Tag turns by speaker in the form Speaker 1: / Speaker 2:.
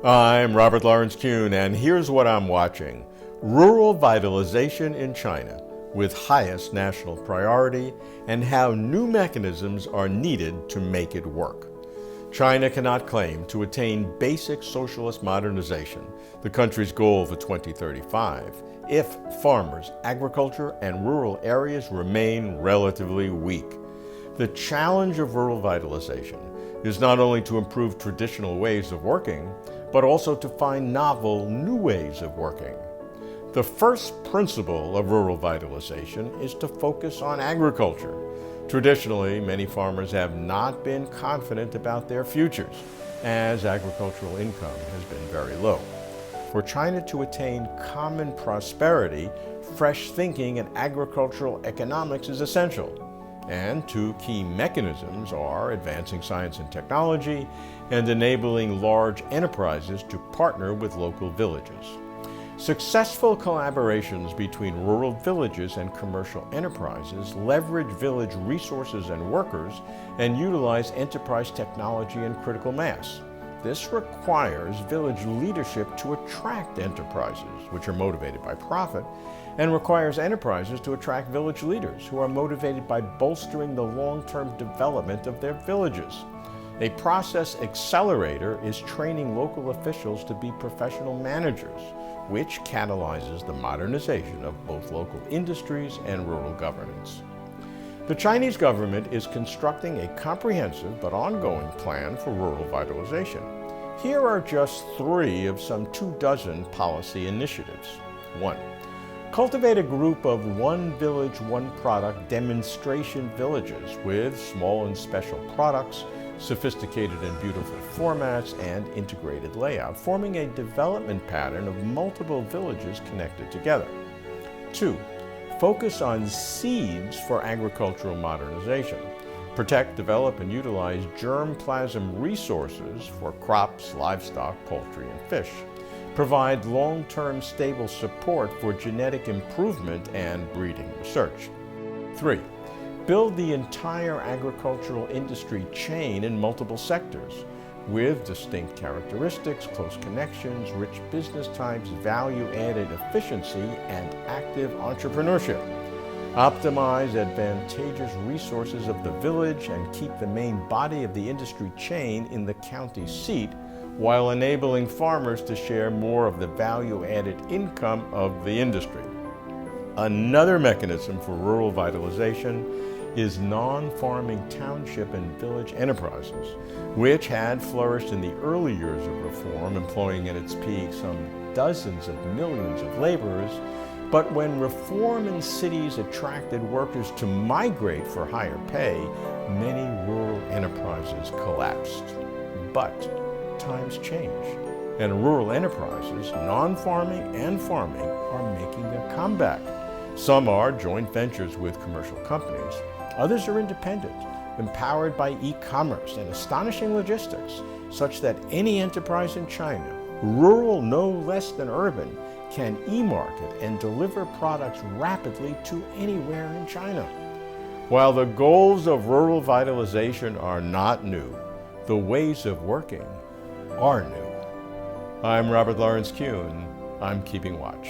Speaker 1: I'm Robert Lawrence Kuhn, and here's what I'm watching. Rural vitalization in China, with highest national priority, and how new mechanisms are needed to make it work. China cannot claim to attain basic socialist modernization, the country's goal for 2035, if farmers, agriculture, and rural areas remain relatively weak. The challenge of rural vitalization is not only to improve traditional ways of working, but also to find novel, new ways of working. The first principle of rural vitalization is to focus on agriculture. Traditionally, many farmers have not been confident about their futures, as agricultural income has been very low. For China to attain common prosperity, fresh thinking in agricultural economics is essential. And two key mechanisms are advancing science and technology and enabling large enterprises to partner with local villages. Successful collaborations between rural villages and commercial enterprises leverage village resources and workers and utilize enterprise technology and critical mass. This requires village leadership to attract enterprises, which are motivated by profit, and requires enterprises to attract village leaders who are motivated by bolstering the long-term development of their villages. A process accelerator is training local officials to be professional managers, which catalyzes the modernization of both local industries and rural governance. The Chinese government is constructing a comprehensive but ongoing plan for rural vitalization. Here are just 3 of some 24 policy initiatives. 1. Cultivate a group of one village, one product demonstration villages with small and special products, sophisticated and beautiful formats, and integrated layout, forming a development pattern of multiple villages connected together. 2. Focus on seeds for agricultural modernization. Protect, develop, and utilize germplasm resources for crops, livestock, poultry, and fish. Provide long-term stable support for genetic improvement and breeding research. 3. Build the entire agricultural industry chain in multiple sectors with distinct characteristics, close connections, rich business types, value-added efficiency, and active entrepreneurship. Optimize advantageous resources of the village and keep the main body of the industry chain in the county seat, while enabling farmers to share more of the value-added income of the industry. Another mechanism for rural vitalization is non-farming township and village enterprises, which had flourished in the early years of reform, employing at its peak some dozens of millions of laborers. But when reform in cities attracted workers to migrate for higher pay, many rural enterprises collapsed. But times change, and rural enterprises, non-farming and farming, are making a comeback. Some are joint ventures with commercial companies. Others are independent, empowered by e-commerce and astonishing logistics, such that any enterprise in China, rural no less than urban, can e-market and deliver products rapidly to anywhere in China. While the goals of rural vitalization are not new, the ways of working are new. I'm Robert Lawrence Kuhn. I'm keeping watch.